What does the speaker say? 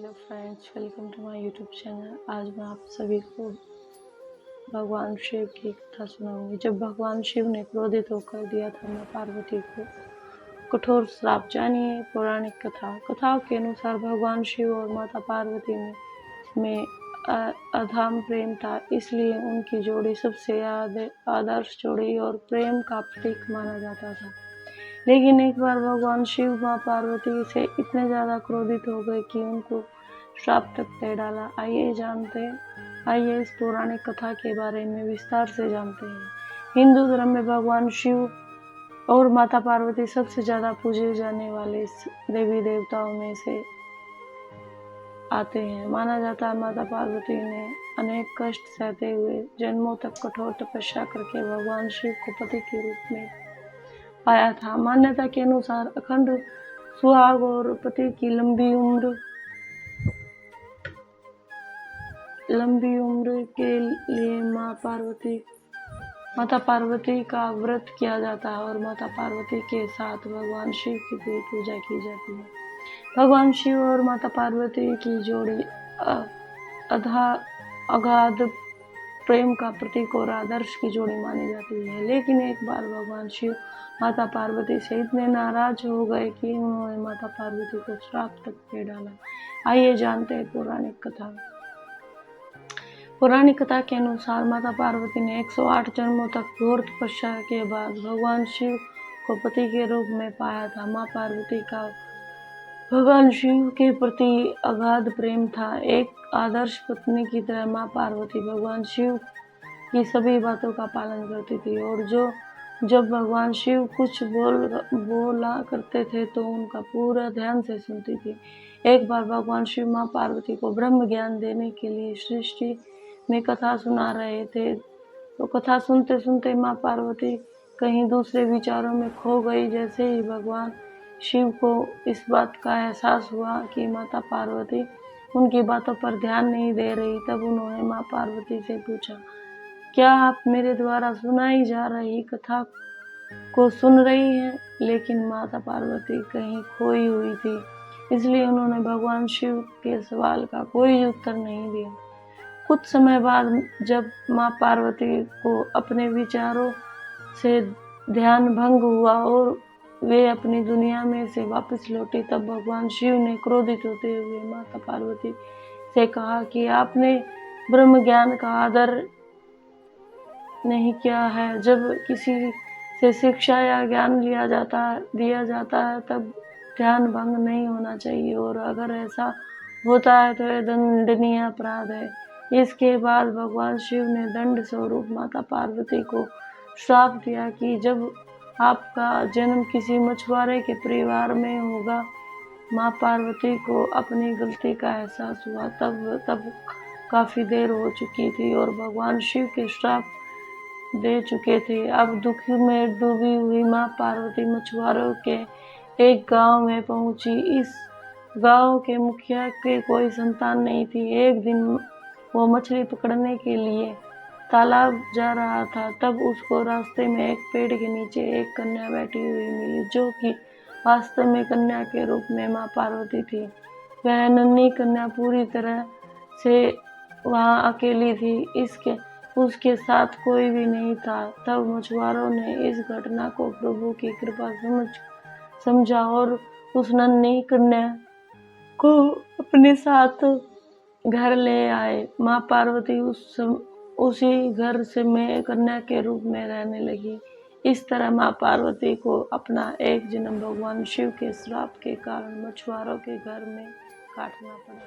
Hello friends, welcome to my YouTube channel. आज मैं आप सभी को भगवान शिव की कथा सुनाऊंगी। जब भगवान शिव ने क्रोधित होकर दिया था माँ पार्वती को कठोर श्राप, जानिए पौराणिक कथाओं के अनुसार भगवान शिव और माता पार्वती में अथाम प्रेम था, इसलिए उनकी जोड़ी सबसे आदर्श जोड़ी और प्रेम का प्रतीक माना जाता था। लेकिन एक बार भगवान शिव माँ पार्वती से इतने ज्यादा क्रोधित हो गए कि उनको श्राप तक दे डाला। आइए इस पौराणिक कथा के बारे में विस्तार से जानते हैं। हिंदू धर्म में भगवान शिव और माता पार्वती सबसे ज्यादा पूजे जाने वाले देवी देवताओं में से आते हैं। माना जाता है माता पार्वती ने अनेक कष्ट सहते हुए जन्मों तक कठोर तपस्या करके भगवान शिव को पति के रूप में पाया था। मान्यता के अनुसार अखंड सुहाग और पति की लंबी उम्र के लिए माता पार्वती का व्रत किया जाता है और माता पार्वती के साथ भगवान शिव की भी पूजा की जाती है। भगवान शिव और माता पार्वती की जोड़ी अगाध प्रेम का प्रतीक और आदर्श की जोड़ी मानी जाती है। लेकिन एक बार भगवान शिव माता पार्वती से इतने नाराज हो गए कि उन्होंने माता पार्वती को श्राप तक दे डाला। आइए जानते हैं पौराणिक कथा के अनुसार माता पार्वती ने 108 जन्मों तक घोर तपस्या के बाद भगवान शिव को पति के रूप में पाया था। माँ पार्वती का भगवान शिव के प्रति अगाध प्रेम था। एक आदर्श पत्नी की तरह माँ पार्वती भगवान शिव की सभी बातों का पालन करती थी और जब भगवान शिव कुछ बोला करते थे तो उनका पूरा ध्यान से सुनती थी। एक बार भगवान शिव माँ पार्वती को ब्रह्म ज्ञान देने के लिए सृष्टि में कथा सुना रहे थे, तो कथा सुनते सुनते माँ पार्वती कहीं दूसरे विचारों में खो गई। जैसे ही भगवान शिव को इस बात का एहसास हुआ कि माता पार्वती उनकी बातों पर ध्यान नहीं दे रही, तब उन्होंने माँ पार्वती से पूछा, क्या आप मेरे द्वारा सुनाई जा रही कथा को सुन रही हैं? लेकिन माता पार्वती कहीं खोई हुई थी, इसलिए उन्होंने भगवान शिव के सवाल का कोई उत्तर नहीं दिया। कुछ समय बाद जब माँ पार्वती को अपने विचारों से ध्यान भंग हुआ और वे अपनी दुनिया में से वापस लौटी, तब भगवान शिव ने क्रोधित होते हुए माता पार्वती से कहा कि आपने ब्रह्म ज्ञान का आदर नहीं किया है। जब किसी से शिक्षा या ज्ञान दिया जाता है तब ध्यान भंग नहीं होना चाहिए, और अगर ऐसा होता है तो यह दंडनीय अपराध है। इसके बाद भगवान शिव ने दंड स्वरूप माता पार्वती को श्राप दिया कि जब आपका जन्म किसी मछुआरे के परिवार में होगा। माँ पार्वती को अपनी गलती का एहसास हुआ तब काफी देर हो चुकी थी और भगवान शिव के श्राप दे चुके थे। अब दुख में डूबी हुई माँ पार्वती मछुआरों के एक गांव में पहुंची। इस गांव के मुखिया के कोई संतान नहीं थी। एक दिन वो मछली पकड़ने के लिए तालाब जा रहा था, तब उसको रास्ते में एक पेड़ के नीचे एक कन्या बैठी हुई मिली, जो कि वास्तव में कन्या के रूप में माँ पार्वती थी। वह नन्ही कन्या पूरी तरह से वहाँ अकेली थी, उसके साथ कोई भी नहीं था। तब मछुआरों ने इस घटना को प्रभु की कृपा समझा और उस नन्ही कन्या को अपने साथ घर ले आए। माँ पार्वती उसी घर से में कन्या के रूप में रहने लगी। इस तरह माँ पार्वती को अपना एक जन्म भगवान शिव के श्राप के कारण मछुआरों के घर में काटना पड़ा।